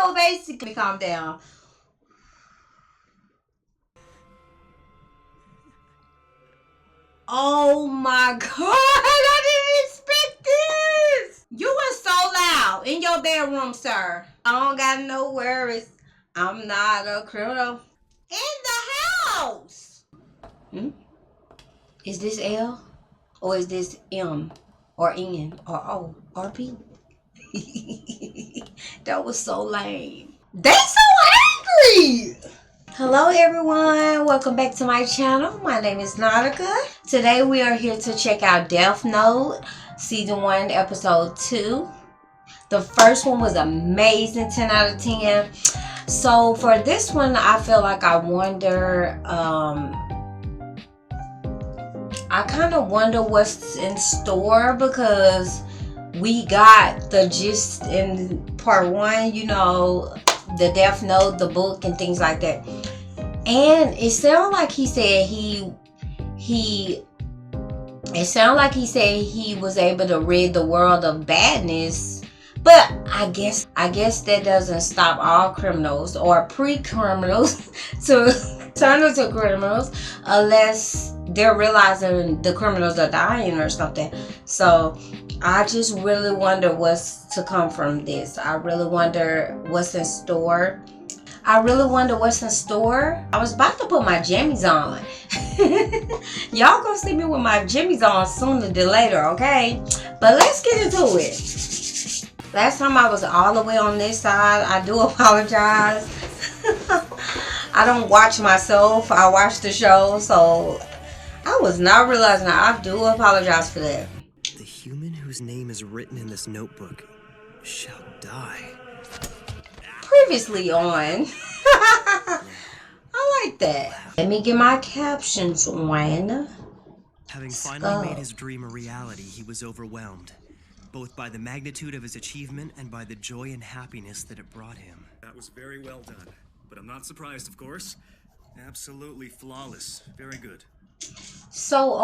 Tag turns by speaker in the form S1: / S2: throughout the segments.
S1: So basically, calm down. Oh my god, I didn't expect this. You were so loud in your bedroom, sir. I don't got no worries. I'm not a criminal. In the house. Hmm? Is this L? Or is this M? Or N? Or O? Or P? That was so lame. They so angry. Hello everyone, welcome back to my channel. My name is Nautica. Today we are here to check out Death Note Season 1 Episode 2. The first one was amazing, 10 out of 10. So for this one, I feel like I kind of wonder what's in store, because we got the gist in part 1, you know, the Death Note, the book and things like that. And it sounded like he said he was able to rid the world of badness. But I guess that doesn't stop all criminals or pre-criminals to turn into criminals unless they're realizing the criminals are dying or something. So I just really wonder what's to come from this. I really wonder what's in store. I was about to put my jammies on. Y'all gonna see me with my jammies on sooner than later, okay? But let's get into it. Last time I was all the way on this side. I do apologize. I don't watch myself. I watch the show, so I was not realizing that. I do apologize for that.
S2: The human whose name is written in this notebook shall die.
S1: Previously on. I like that. Let me get my captions on.
S2: Having finally made his dream a reality, he was overwhelmed, both by the magnitude of his achievement and by the joy and happiness that it brought him.
S3: That was very well done, but I'm not surprised, of course. Absolutely flawless. Very good.
S1: So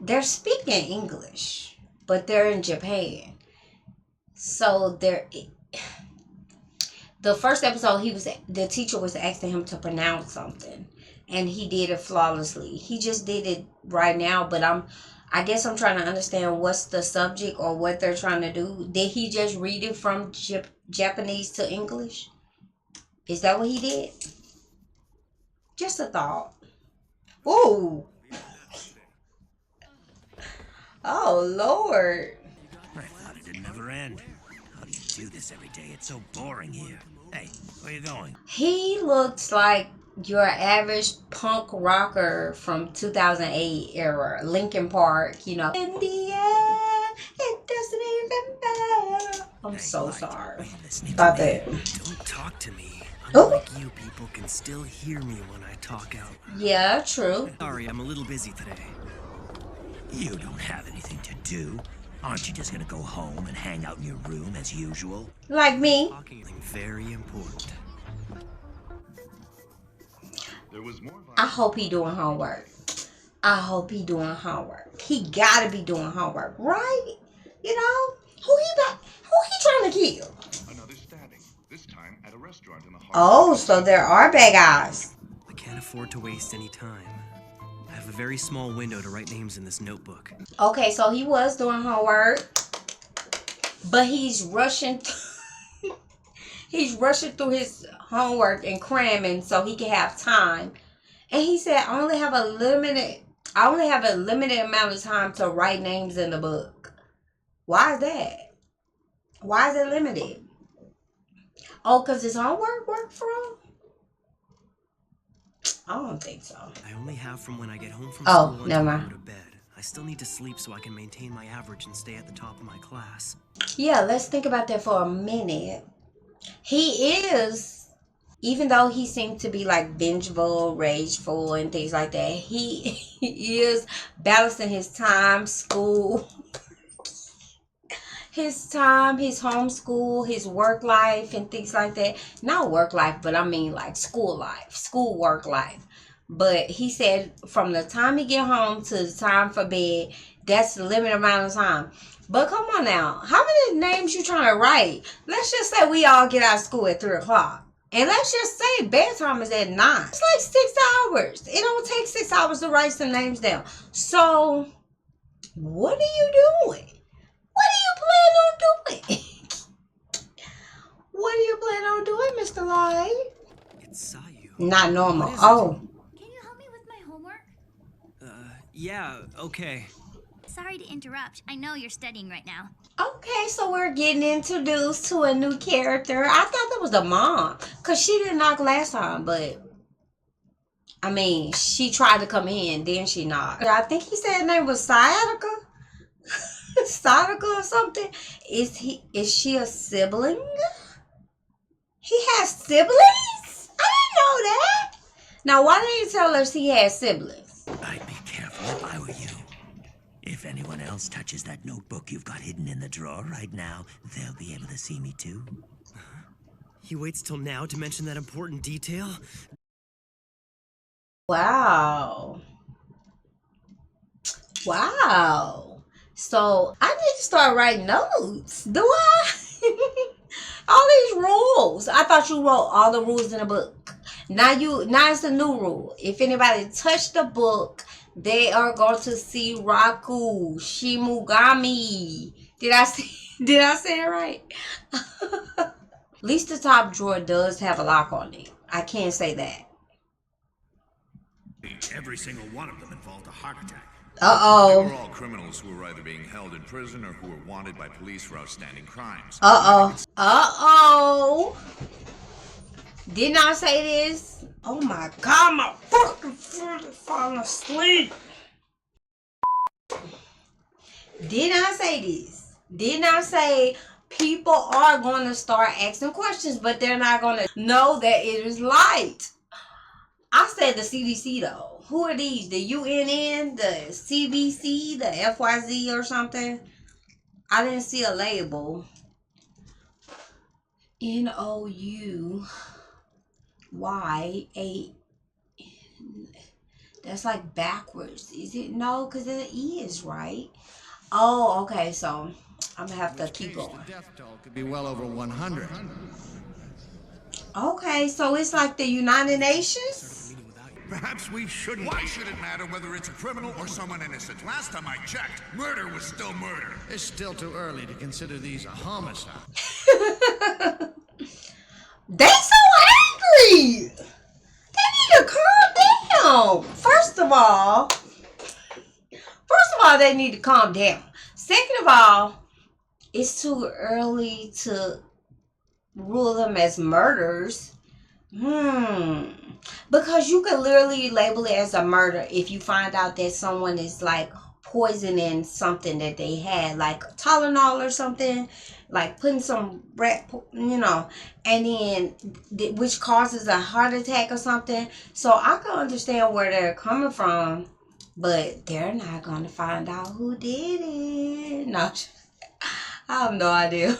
S1: they're speaking English, but they're in Japan. So the first episode, the teacher was asking him to pronounce something, and he did it flawlessly. He just did it right now, but I guess I'm trying to understand what's the subject or what they're trying to do. Did he just read it from Japanese to English? Is that what he did? Just a thought. Ooh. Oh, Lord.
S4: I thought it'd never end. How do you do this every day? It's so boring here. Hey, where you going?
S1: He looks like your average punk rocker from 2008 era. Linkin Park, you know. In the end, it doesn't even matter. I'm so sorry about that.
S2: Don't talk to me.
S1: Oh.
S2: Unlike you, people can still hear me when I talk out.
S1: Yeah, true.
S2: Sorry, I'm a little busy today.
S4: You don't have anything to do. Aren't you just gonna go home and hang out in your room as usual?
S1: Like me.
S2: Talking is very important.
S1: I hope he doing homework. He gotta be doing homework, right? You know? Who he trying to kill?
S5: Another stabbing, this time at a restaurant in the heart.
S1: Oh, so there are bad guys.
S2: I can't afford to waste any time. I have a very small window to write names in this notebook.
S1: Okay, so he was doing homework, but he's rushing through his homework and cramming so he can have time. And he said, I only have a limited amount of time to write names in the book. Why is that? Why is it limited? Oh, because his homework worked for him? I don't think so.
S2: I only have from when I get home from
S1: Oh,
S2: school
S1: never
S2: until I
S1: mind.
S2: go to bed. I still need to sleep so I can maintain my average and stay at the top of my class.
S1: Yeah, let's think about that for a minute. He is, even though he seemed to be like vengeful, rageful, and things like that, he is balancing his time, school, his homeschool, his work life, and things like that. Not work life, but I mean like school work life. But he said from the time he get home to the time for bed, that's the limited amount of time. But come on now. How many names you trying to write? Let's just say we all get out of school at 3 o'clock. And let's just say bedtime is at 9. It's like 6 hours. It don't take 6 hours to write some names down. So, what are you doing? What are you planning on doing? What are you planning on doing, Mr. Light?
S2: It's Sayu.
S1: Not normal.
S2: What is it?
S1: Oh.
S6: Can you help me with my homework?
S2: Yeah, okay.
S6: Sorry to interrupt. I know you're studying right now.
S1: Okay, so we're getting introduced to a new character. I thought that was the mom. Because she didn't knock last time, but... I mean, she tried to come in, then she knocked. I think he said her name was Sciatica. Sciatica or something. Is she a sibling? He has siblings? I didn't know that. Now, why didn't you tell us he had siblings?
S4: I'd be careful if I were you. If anyone else touches that notebook you've got hidden in the drawer right now, they'll be able to see me too.
S2: He waits till now to mention that important detail?
S1: Wow. Wow. So I need to start writing notes. Do I? All these rules. I thought you wrote all the rules in the book. Now it's a new rule. If anybody touched the book, they are going to see Raku Shimugami. Did I say it right? At least the top drawer does have a lock on it. I can't say that.
S5: Every single one of them involved a heart attack. They
S1: Uh-oh.
S5: were all criminals who were either being held in prison or who were wanted by police for outstanding crimes.
S1: Uh-oh. Uh-oh. Didn't I say this? Oh my God, my fucking foot is falling asleep. Didn't I say this? Didn't I say people are going to start asking questions, but they're not going to know that it is light? I said the CDC though. Who are these? The UNN, the CBC, the FYZ or something? I didn't see a label. NOUY8. That's like backwards. Is it? No, because the E is right. Oh, okay. So I'm going to have to keep going.
S7: The death toll could be well over 100.
S1: Okay, so it's like the United Nations?
S5: Perhaps we shouldn't. Why should it matter whether it's a criminal or someone innocent? Last time I checked, murder was still murder.
S7: It's still too early to consider these a homicide.
S1: They so angry. They need to calm down. First of all, they need to calm down. Second of all, it's too early to rule them as murders. Because you could literally label it as a murder if you find out that someone is like poisoning something that they had, like Tylenol or something, like putting some rat, and then which causes a heart attack or something. So I can understand where they're coming from, but they're not going to find out who did it. No, I have no idea.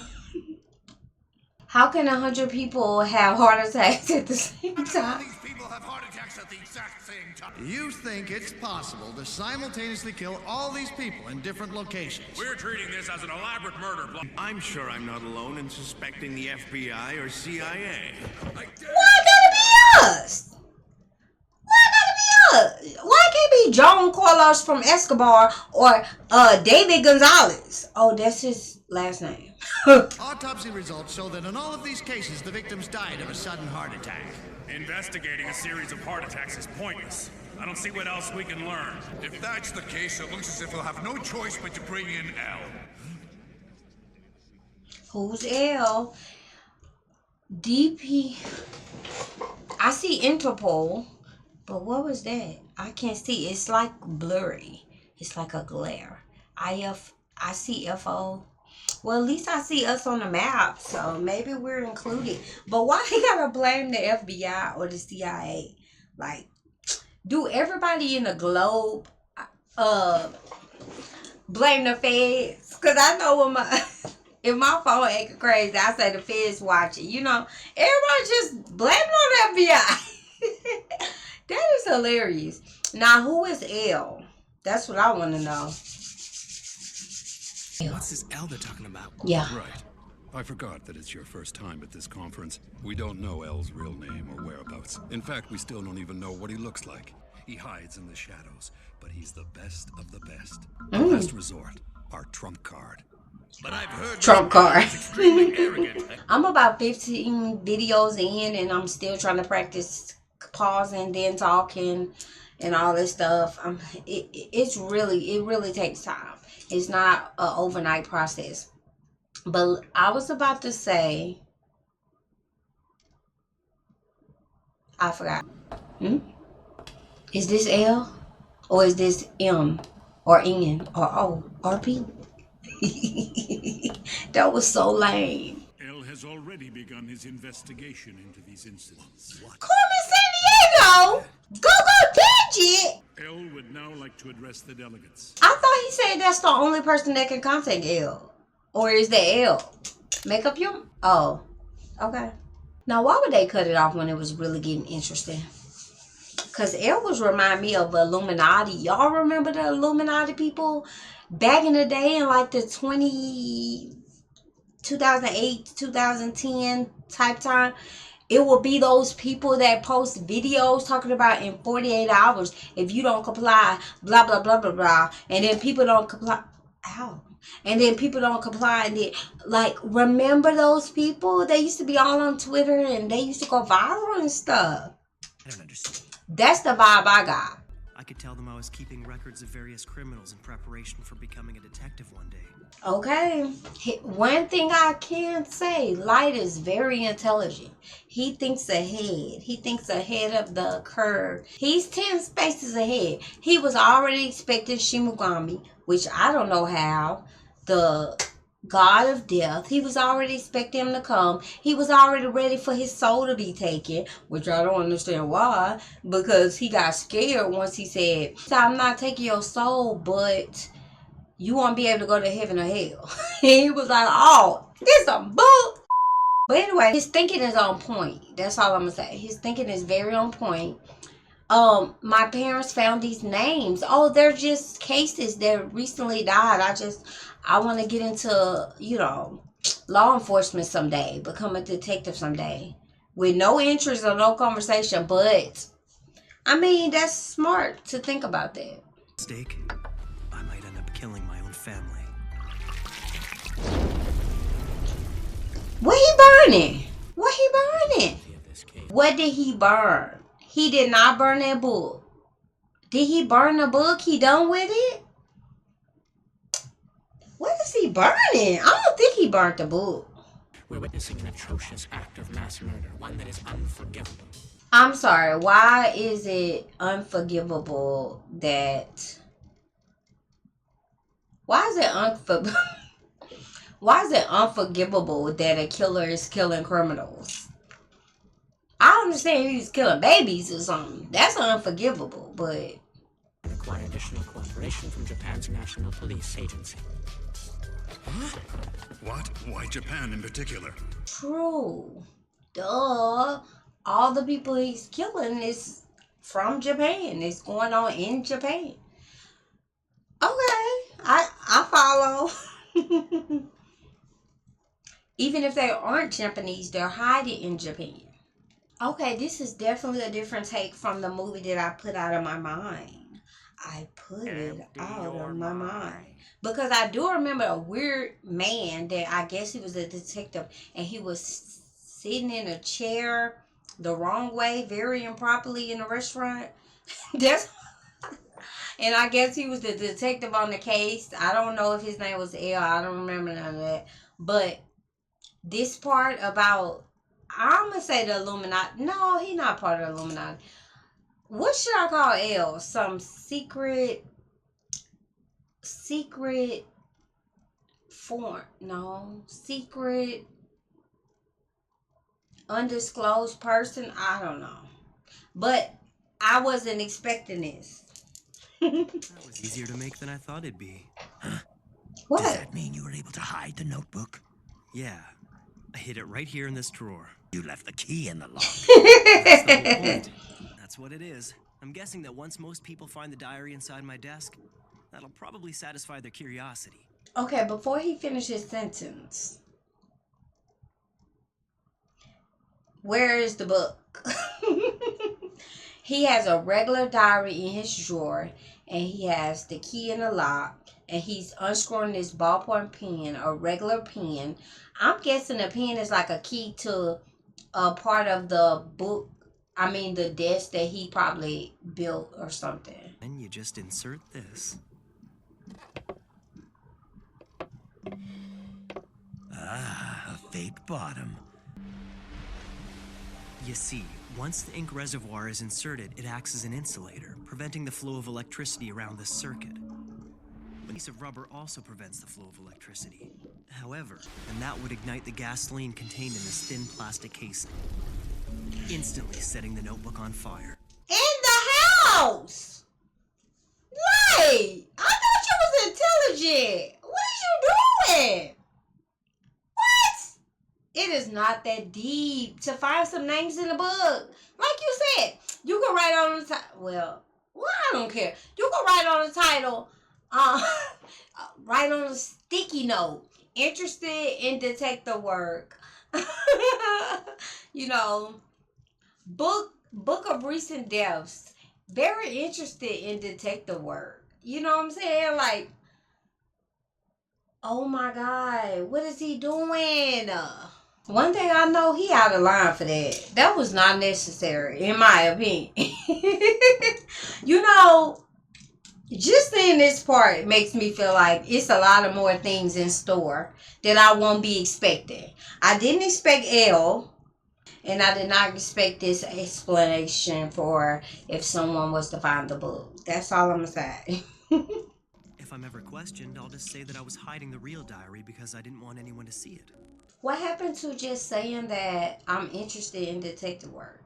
S1: How can 100 people have heart attacks at the same time?
S5: These people have heart attacks at the exact same time.
S7: You think it's possible to simultaneously kill all these people in different locations?
S3: We're treating this as an elaborate murder plot.
S8: I'm sure I'm not alone in suspecting the FBI or CIA.
S1: Why gotta be us? Why can't it be John Carlos from Escobar or David Gonzalez? Oh, that's his last name.
S7: Autopsy results show that in all of these cases, the victims died of a sudden heart attack.
S3: Investigating a series of heart attacks is pointless. I don't see what else we can learn.
S5: If that's the case, it looks as if we'll have no choice but to bring in L.
S1: Who's L? DP. I see Interpol, but what was that? I can't see. It's like blurry. It's like a glare. I see FO. Well, at least I see us on the map, so maybe we're included. But why they gotta blame the FBI or the CIA? Like, do everybody in the globe blame the feds? Because I know when if my phone acting crazy, I say the feds watching. Everybody just blame it on the FBI. That is hilarious. Now, who is L? That's what I want to know.
S9: What's this L they're talking about?
S1: Yeah.
S10: Right. I forgot that it's your first time at this conference. We don't know L's real name or whereabouts. In fact, we still don't even know what he looks like. He hides in the shadows, but he's the best of the best. Our last resort, our trump card.
S5: But I've heard
S1: Trump card.
S5: extremely arrogant.
S1: I'm about 15 videos in and I'm still trying to practice pausing, then talking and all this stuff. It really takes time. It's not an overnight process. But I was about to say, I forgot. Is this L or is this M or N or O or P? That was so lame.
S11: L has already begun his investigation into these incidents.
S1: Carmen San Diego! Go Digit!
S11: L would now like to address the delegates.
S1: I thought he said that's the only person that can contact L. Or is that L? Make up your... Oh. Okay. Now, why would they cut it off when it was really getting interesting? Because L was remind me of Illuminati. Y'all remember the Illuminati people? Back in the day in like the 2008, 2010 type time. It will be those people that post videos talking about in 48 hours. If you don't comply, blah, blah, blah, blah, blah. And then people don't comply. Ow. And then people don't comply. And then, like, remember those people? They used to be all on Twitter and they used to go viral and stuff.
S2: I don't understand.
S1: That's the vibe I got.
S2: I could tell them I was keeping records of various criminals in preparation for becoming a detective one day.
S1: Okay. One thing I can say, Light is very intelligent. He thinks ahead. He thinks ahead of the curve. He's 10 spaces ahead. He was already expecting Shimogami, which I don't know how. The god of death. He was already expecting him to come. He was already ready for his soul to be taken, which I don't understand why, because he got scared once he said, I'm not taking your soul, but you won't be able to go to heaven or hell. He was like, oh, this a book. But anyway, his thinking is on point. That's all I'm gonna say. His thinking is very on point. My parents found these names. Oh, they're just cases that recently died. I want to get into, law enforcement someday, become a detective someday, with no interest or no conversation. But I mean, that's smart to think about that.
S2: Mistake, I might end up killing my own family.
S1: What he burning? What he burning? What did he burn? He did not burn that book. Did he burn the book? He done with it? What is he burning? I don't think he burnt the book.
S12: We're witnessing an atrocious act of mass murder, one that is unforgivable.
S1: I'm sorry, why is it unforgivable that... Why is it unforgivable that a killer is killing criminals? I understand he was killing babies or something. That's unforgivable, but...
S12: Require additional cooperation from Japan's National Police Agency.
S5: What? Why Japan in particular?
S1: True. Duh. All the people he's killing is from Japan. It's going on in Japan. Okay. I follow. Even if they aren't Japanese, they're hiding in Japan. Okay, this is definitely a different take from the movie that I put out of my mind. I put it out of my mind. Because I do remember a weird man that I guess he was a detective and he was sitting in a chair the wrong way, very improperly in a restaurant. And I guess he was the detective on the case. I don't know if his name was L. I don't remember none of that. But this part about, I'm going to say the Illuminati. No, he's not part of the Illuminati. What should I call L? Some secret form. No. Secret undisclosed person. I don't know. But I wasn't expecting this.
S2: That was easier to make than I thought it'd be.
S4: Huh?
S1: What?
S4: Does that mean you were able to hide the notebook?
S2: Yeah. I hid it right here in this drawer.
S4: You left the key in the lock.
S2: That's the whole point. That's what it is. I'm guessing that once most people find the diary inside my desk, that'll probably satisfy their curiosity.
S1: Okay, before he finishes his sentence, where is the book? He has a regular diary in his drawer, and he has the key in the lock, and he's unscrewing this ballpoint pen, a regular pen. I'm guessing the pen is like a key to a part of the book. I mean, the desk that he probably built or something.
S2: And you just insert this.
S4: Ah, a fake bottom.
S2: You see, once the ink reservoir is inserted, it acts as an insulator, preventing the flow of electricity around the circuit. A piece of rubber also prevents the flow of electricity. However, and that would ignite the gasoline contained in this thin plastic casing, instantly setting the notebook on fire.
S1: In the house! Wait! I thought you was intelligent! What are you doing? What? It is not that deep to find some names in the book. Like you said, you can write on the title. Well, I don't care. You can write on the title, write on a sticky note. Interested in detective work. You know, book of recent deaths. Very interested in detective work. You know what I'm saying? Like, oh my God, what is he doing? One thing I know, he out of line for that. That was not necessary, in my opinion. You know, just seeing this part makes me feel like it's a lot of more things in store that I won't be expecting. I didn't expect L, and I did not expect this explanation for if someone was to find the book. That's all I'm going to say.
S2: If I'm ever questioned, I'll just say that I was hiding the real diary because I didn't want anyone to see it.
S1: What happened to just saying that I'm interested in detective work?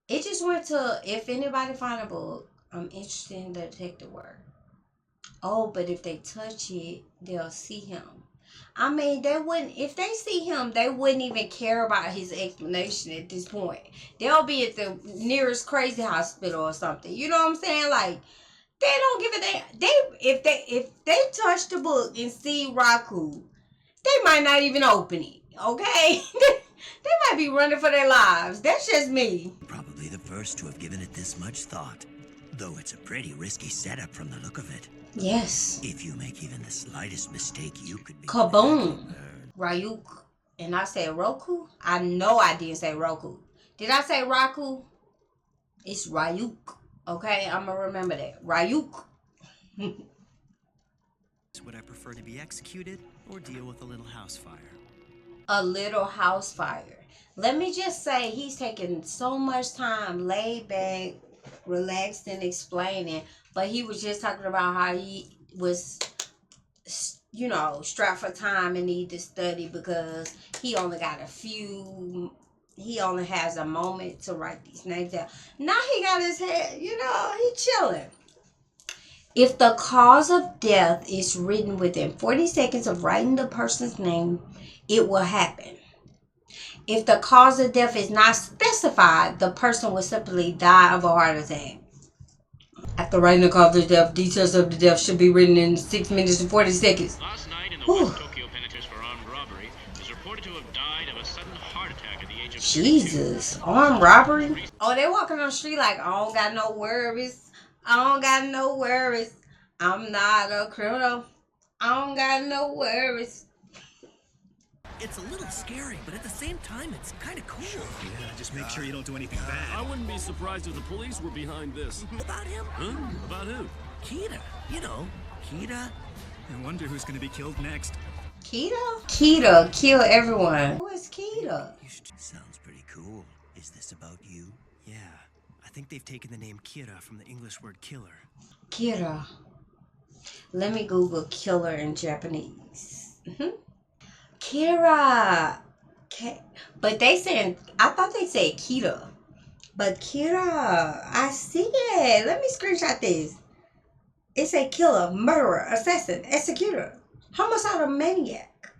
S1: It just went to, if anybody find a book, I'm interested in detective work. Oh, but if they touch it, they'll see him. I mean, they wouldn't, if they see him, they wouldn't even care about his explanation at this point. They'll be at the nearest crazy hospital or something. You know what I'm saying? Like, they don't give a damn. If they touch the book and see Raku, they might not even open it. Okay? They might be running for their lives. That's just me.
S4: Probably the first to have given it this much thought. Though it's a pretty risky setup from the look of it.
S1: Yes.
S4: If you make even the slightest mistake, you could be...
S1: Kaboom. Ryuk. And I said Roku? I know I didn't say Roku. Did I say Raku? It's Ryuk. Okay? I'm going to remember that. Ryuk.
S2: Would I prefer to be executed or deal with a little house fire?
S1: A little house fire. Let me just say, he's taking so much time, laid back, relaxed, and explaining. But he was just talking about how he was, you know, strapped for time and need to study because he only got he only has a moment to write these names down. Now he got his head, you know, he chilling. If the cause of death is written within 40 seconds of writing the person's name, it will happen. If the cause of death is not specified, the person will simply die of a heart attack. After writing the cause of death, details of the death should be written in 6 minutes and 40 seconds.
S9: Last night in the West Tokyo penitentiary for armed robbery is reported to have died of a sudden heart attack at the age of 32.
S1: Jesus, armed robbery? Oh, they walking on the street like, I don't got no worries. I don't got no worries. I'm not a criminal. I don't got no worries.
S2: It's a little scary, but at the same time, it's kind of cool.
S3: Yeah, just make sure you don't do anything bad.
S11: I wouldn't be surprised if the police were behind this.
S2: About him?
S11: Huh? About who?
S2: Kira. You know, Kira.
S3: I wonder who's going to be killed next.
S1: Kita? Kita, kill everyone. Who is Kita?
S4: Sounds pretty cool. Is this about you?
S2: Yeah, I think they've taken the name Kira from the English word killer.
S1: Kira. Let me Google killer in Japanese. Kira. But they saying, I thought they said Kita. But Kira, I see it. Let me screenshot this. It's a killer, murderer, assassin, executor, homicidal maniac,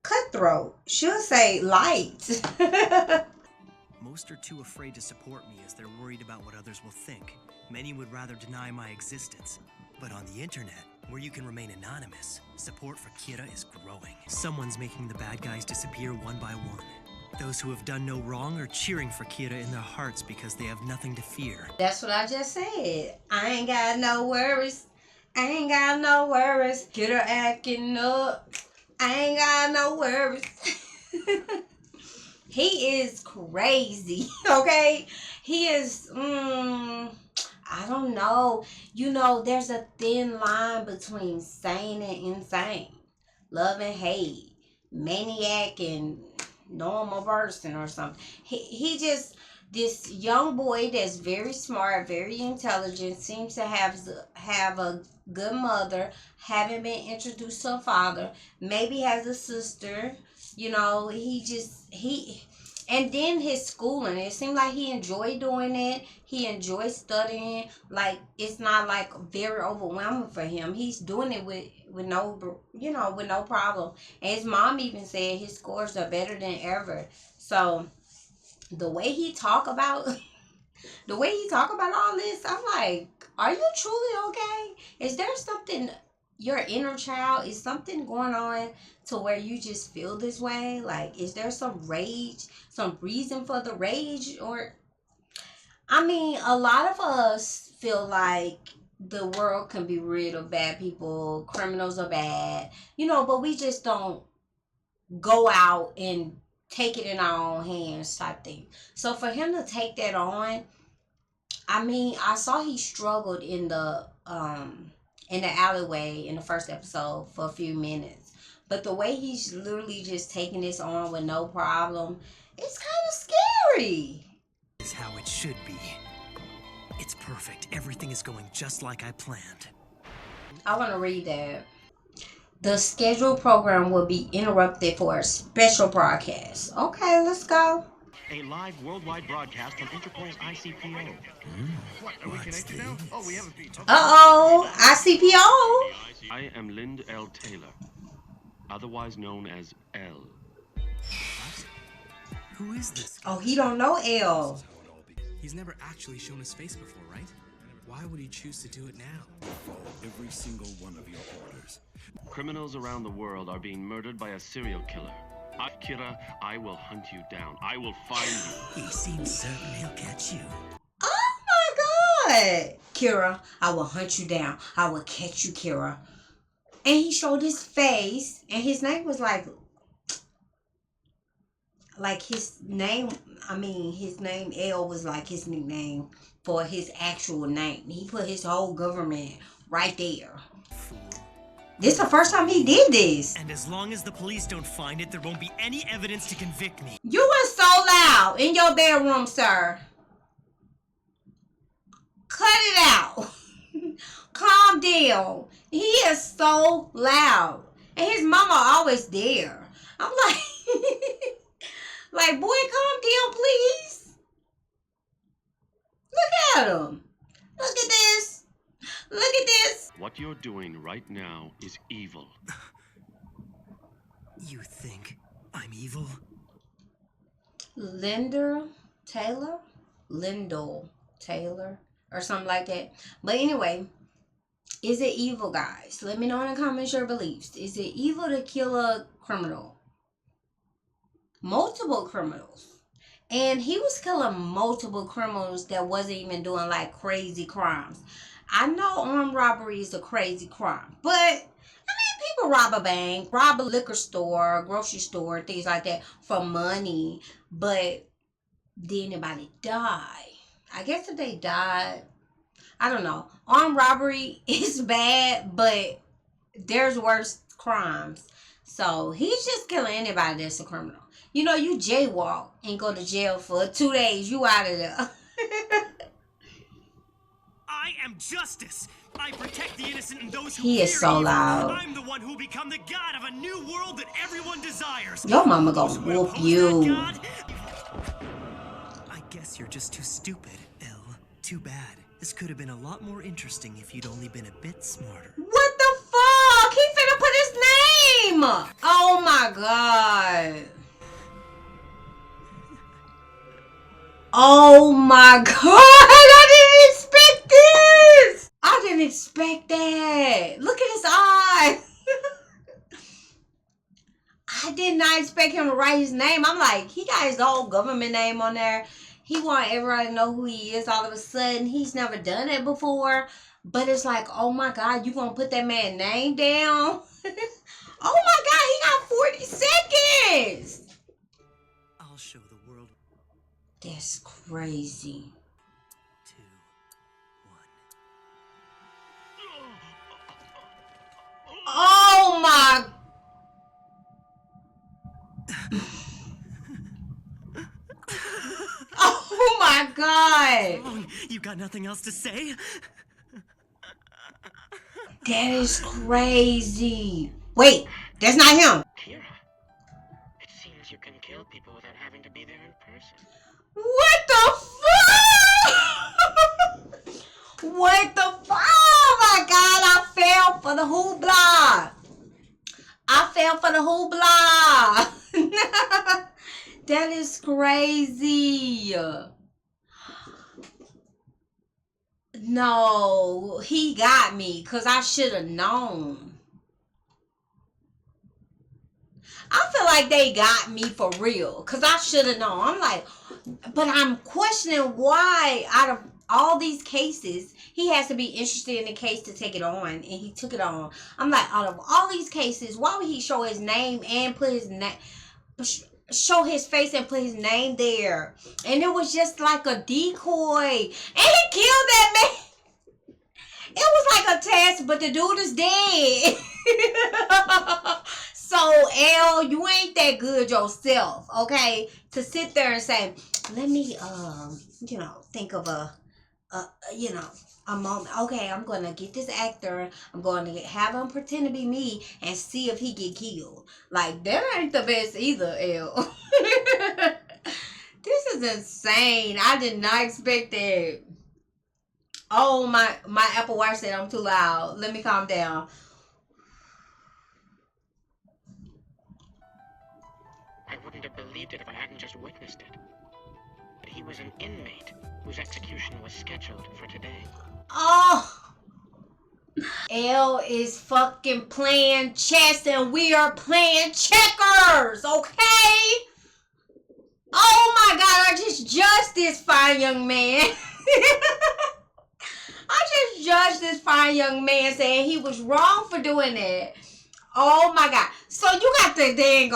S1: cutthroat. Should say light.
S2: Most are too afraid to support me as they're worried about what others will think. Many would rather deny my existence. But on the internet, Where you can remain anonymous, support for Kira is growing. Someone's making the bad guys disappear one by one. Those who have done no wrong are cheering for Kira in their hearts because they have nothing to fear.
S1: That's what I just said. I ain't got no worries. I ain't got no worries. Kira acting up. I ain't got no worries. He is crazy, okay? He is, I don't know. You know, there's a thin line between sane and insane. Love and hate. Maniac and normal person or something. He just, this young boy that's very smart, very intelligent, seems to have a good mother, haven't been introduced to a father, maybe has a sister. You know, and then his schooling, it seemed like he enjoyed doing it. He enjoyed studying. Like, it's not like very overwhelming for him. He's doing it with no problem. And his mom even said his scores are better than ever. So the way he talk about all this, I'm like, are you truly okay? Is there something, your inner child, is something going on to where you just feel this way? Like, is there some rage, some reason for the rage? Or, I mean, a lot of us feel like the world can be rid of bad people, criminals are bad, but we just don't go out and take it in our own hands type thing. So for him to take that on, I mean, I saw he struggled in the alleyway in the first episode for a few minutes. But the way he's literally just taking this on with no problem, it's kind of scary.
S2: It's how it should be. It's perfect. Everything is going just like I planned.
S1: I want to read that. The scheduled program will be interrupted for a special broadcast. Okay, let's go.
S9: A live worldwide broadcast from Interpol's ICPO.
S5: What, are we connected now? Oh, we have a beat.
S1: Uh-oh, ICPO.
S9: I am Lind L. Taylor, otherwise known as L.
S2: Who is this?
S1: Oh, he don't know L.
S12: He's never actually shown his face before, right? Why would he choose to do it now?
S10: Follow every single one of your orders.
S9: Criminals around the world are being murdered by a serial killer. Kira, I will hunt you down. I will find you.
S4: He seems certain he'll catch you.
S1: Oh my God. Kira, I will hunt you down. I will catch you, Kira. And he showed his face, and his name was like his name, his name L was like his nickname for his actual name. He put his whole government right there. This is the first time he did this.
S2: And as long as the police don't find it, there won't be any evidence to convict me.
S1: You were so loud in your bedroom, sir. Cut it out. Calm down. He is so loud. And his mama always there. I'm like, boy, calm down, please. Look at him. Look at this. Look at this.
S9: What you're doing right now is evil.
S2: You think I'm evil?
S1: Lindell Taylor, or something like that. But anyway, is it evil, guys? Let me know in the comments your beliefs. Is it evil to kill a criminal? Multiple criminals. And he was killing multiple criminals that wasn't even doing like crazy crimes. I know armed robbery is a crazy crime, but people rob a bank, rob a liquor store, grocery store, things like that for money. But did anybody die? I guess if they died, I don't know. Armed robbery is bad, but there's worse crimes. So he's just killing anybody that's a criminal. You know, you jaywalk and go to jail for 2 days, you out of there.
S2: I am justice. I protect the innocent and those who
S1: He is so
S2: evil.
S1: loud.
S2: I'm the one who will become the god of a new world that everyone desires.
S1: Your mama gonna whoop you.
S2: I guess you're just too stupid, L. Too bad. This could have been a lot more interesting if you'd only been a bit smarter.
S1: What the fuck? He finna put his name. Oh my God. Oh my God. I didn't expect this. I did didn't expect that. Look at his eyes. I did not expect him to write his name. I'm like, he got his whole government name on there. He want everybody to know who he is all of a sudden. He's never done it before. But it's like, oh my God, you gonna put that man's name down? Oh my God, he got 40 seconds.
S2: I'll show the world.
S1: That's crazy.
S2: 2, 1.
S1: Oh my. Oh my God.
S2: You got nothing else to say?
S1: That is crazy. Wait, that's not him.
S12: Kira, it seems you can kill people without having to be there in person.
S1: What the fuck? What the fuck? Oh my God, I fell for the hoopla. I fell for the hoopla. That is crazy. No, he got me because I should have known. I feel like they got me for real because I should have known. I'm like, but I'm questioning why out of all these cases, he has to be interested in the case to take it on, and he took it on. I'm like, out of all these cases, why would he show his name and put his name, show his face and put his name there? And it was just like a decoy, and he killed that man. It was like a test, but the dude is dead. So, L, you ain't that good yourself, okay? To sit there and say, let me, think of a moment. Okay, I'm going to get this actor. I'm going to have him pretend to be me and see if he get killed. Like, that ain't the best either, L. This is insane. I did not expect that. Oh, my Apple Watch said I'm too loud. Let me calm down.
S12: I wouldn't have believed it if I hadn't just witnessed it. But he was an inmate whose execution was scheduled for today.
S1: Oh, L is fucking playing chess and we are playing checkers, okay? Oh my God, I just judged this fine young man. I just judged this fine young man saying he was wrong for doing that. Oh my God. So you got the dang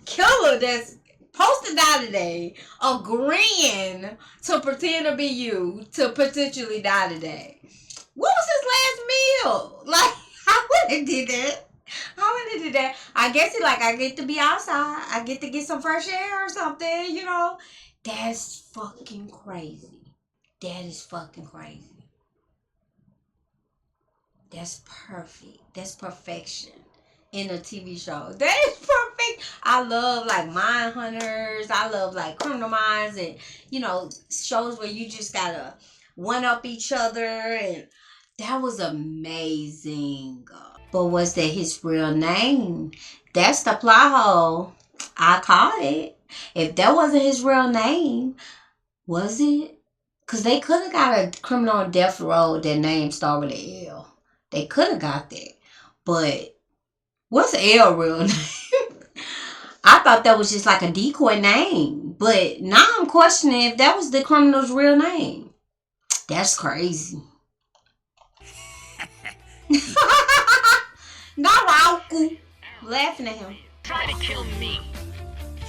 S1: killer that's posted out today agreeing to pretend to be you to potentially die today. What was his last meal? Like, I wouldn't have did that. I guess he like, I get to be outside. I get to get some fresh air or something, you know. That's fucking crazy. That is fucking crazy. That's perfect. That's perfection in a TV show. That is perfect. I love like Mind Hunters. I love like Criminal Minds and, shows where you just gotta one-up each other. And that was amazing. But was that his real name? That's the plot hole. I caught it. If that wasn't his real name, was it? Because they could have got a criminal on death row that name started with an L. They could have got that. But what's L real name? I thought that was just like a decoy name. But now I'm questioning if that was the criminal's real name. That's crazy. Not Rauku. Laughing at him.
S12: Try to kill me.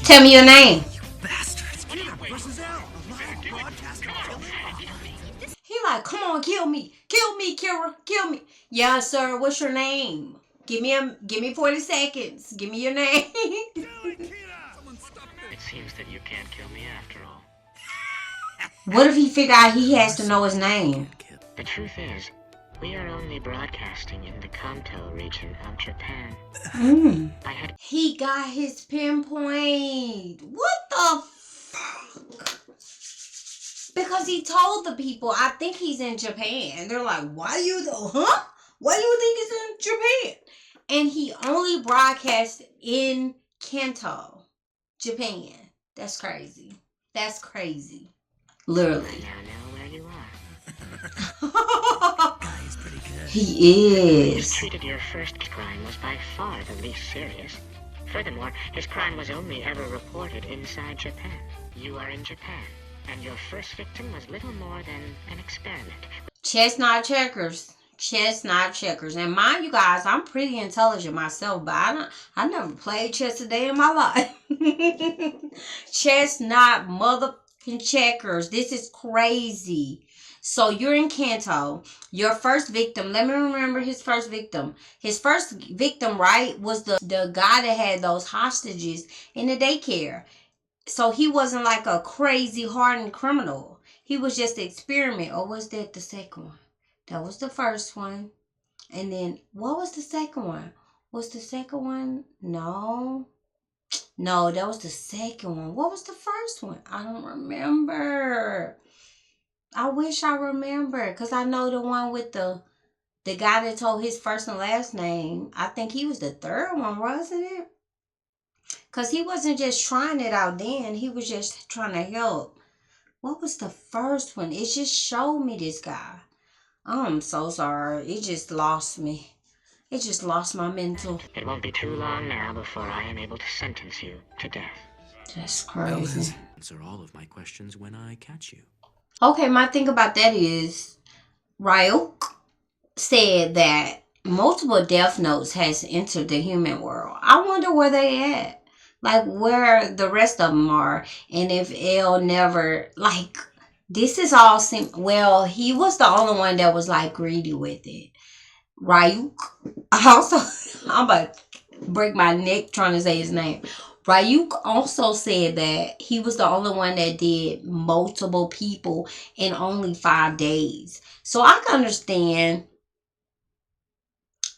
S1: Tell me your name.
S2: Bastards.
S1: He like, come on, kill me. Kill me, Kira. Kill me. Yeah, sir. What's your name? Give me 40 seconds. Give me your name.
S12: It seems that you can't kill me after all.
S1: What if he figure out he has to know his name?
S12: The truth is, we are only broadcasting in the Kanto region of Japan.
S1: He got his pinpoint. What the fuck? Because he told the people, I think he's in Japan. They're like, why do you think he's in Japan? And he only broadcast in Kanto, Japan. That's crazy. That's crazy. Literally.
S12: I now know where you are.
S4: Guy is pretty good.
S1: He
S12: He
S1: is.
S12: treated your first crime was by far the least serious. Furthermore, his crime was only ever reported inside Japan. You are in Japan, and your first victim was little more than an experiment.
S1: Chestnut checkers. Chestnut checkers. And mind you guys, I'm pretty intelligent myself, but I never played chess a day in my life. Chestnut motherfucking checkers. This is crazy. So you're in Kanto. Your first victim, let me remember his first victim. His first victim, right, was the guy that had those hostages in the daycare. So he wasn't like a crazy hardened criminal. He was just an experiment. Or was that the second one? That was the first one. And then, what was the second one? Was the second one? No. No, that was the second one. What was the first one? I don't remember. I wish I remember. Because I know the one with the guy that told his first and last name. I think he was the third one, wasn't it? Because he wasn't just trying it out then. He was just trying to help. What was the first one? It just showed me this guy. I'm so sorry. It just lost me. It just lost my mental.
S12: It won't be too long now before I am able to sentence you to death.
S1: That's crazy.
S2: Answer all of my questions when I catch you.
S1: Okay, my thing about that is, Ryuk said that multiple death notes has entered the human world. I wonder where they at. Like, where the rest of them are. And if L never, like, this is all, well, he was the only one that was, like, greedy with it. Ryuk. Also, I'm about to break my neck trying to say his name. Ryuk also said that he was the only one that did multiple people in only 5 days. So I can understand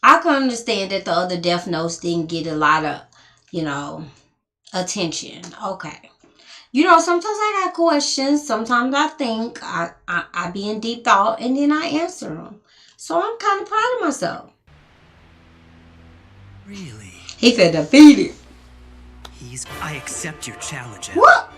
S1: that the other death notes didn't get a lot of, attention. Okay. Sometimes I got questions. Sometimes I think I be in deep thought and then I answer them. So I'm kind of proud of myself.
S2: Really?
S1: He felt defeated.
S2: I accept your challenge.
S1: What?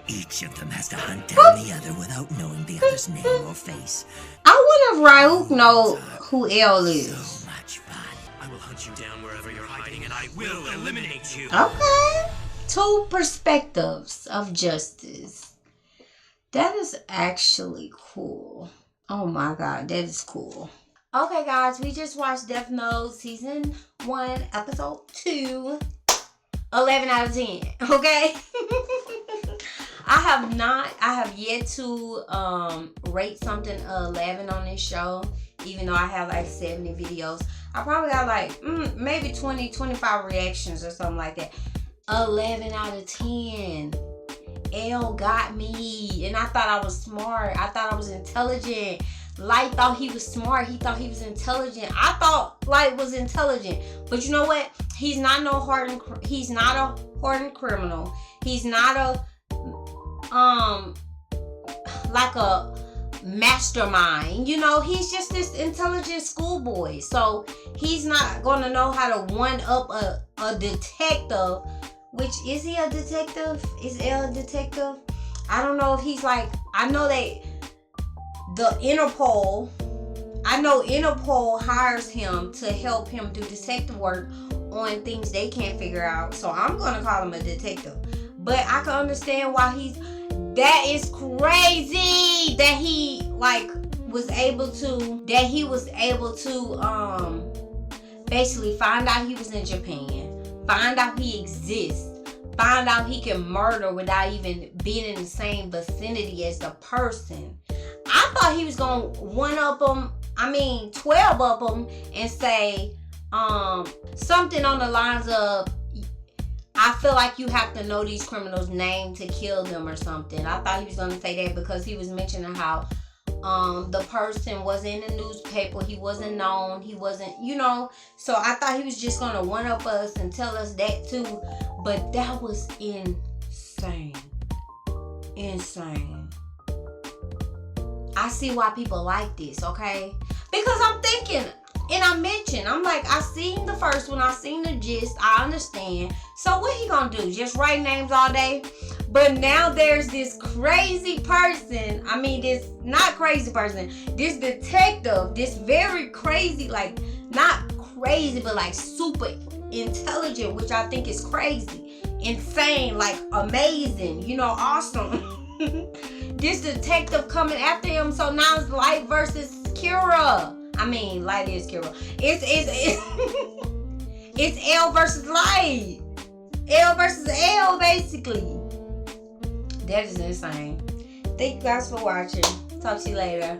S4: Each of them has to hunt down the other without knowing the other's name or face.
S1: I wonder if Ryuk know who L is.
S4: So much fun.
S2: I will hunt you down wherever you're hiding, and I will eliminate you.
S1: Okay. 2 perspectives of justice. That is actually cool. Oh my god, that is cool. Okay, guys, we just watched Death Note Season 1, Episode 2. 11 out of 10, okay? I have yet to rate something 11 on this show, even though I have like 70 videos. I probably got like maybe 20, 25 reactions or something like that. 11 out of 10. L got me, and I thought I was smart. I thought I was intelligent. Light thought he was smart. He thought he was intelligent. I thought Light was intelligent, but you know what? He's not a hardened criminal. He's not a like a mastermind. He's just this intelligent schoolboy. So he's not gonna know how to one up a detective. Which, is he a detective? Is L a detective? I don't know if he's like, I know Interpol hires him to help him do detective work on things they can't figure out. So I'm going to call him a detective. But I can understand why that is crazy that he was able to basically find out he was in Japan. Find out he exists. Find out he can murder without even being in the same vicinity as the person. I thought he was going to 12 up them and say something on the lines of, I feel like you have to know these criminals' name to kill them or something. I thought he was going to say that because he was mentioning how the person was in the newspaper. He wasn't known. He wasn't, So I thought he was just going to one-up us and tell us that too. But that was insane. Insane. I see why people like this, okay? Because I'm thinking, and I mentioned, I'm like, I seen the first one. I seen the gist. I understand. So what he going to do? Just write names all day? But now there's this crazy person. I mean, this not crazy person. This detective, this very crazy, like not crazy, but like super intelligent, which I think is crazy, insane, like amazing, you know, awesome. This detective coming after him. So now it's Light versus Kira. I mean, Light is Kira. It's L versus Light. L versus L, basically. That is insane. Thank you guys for watching. Talk to you later.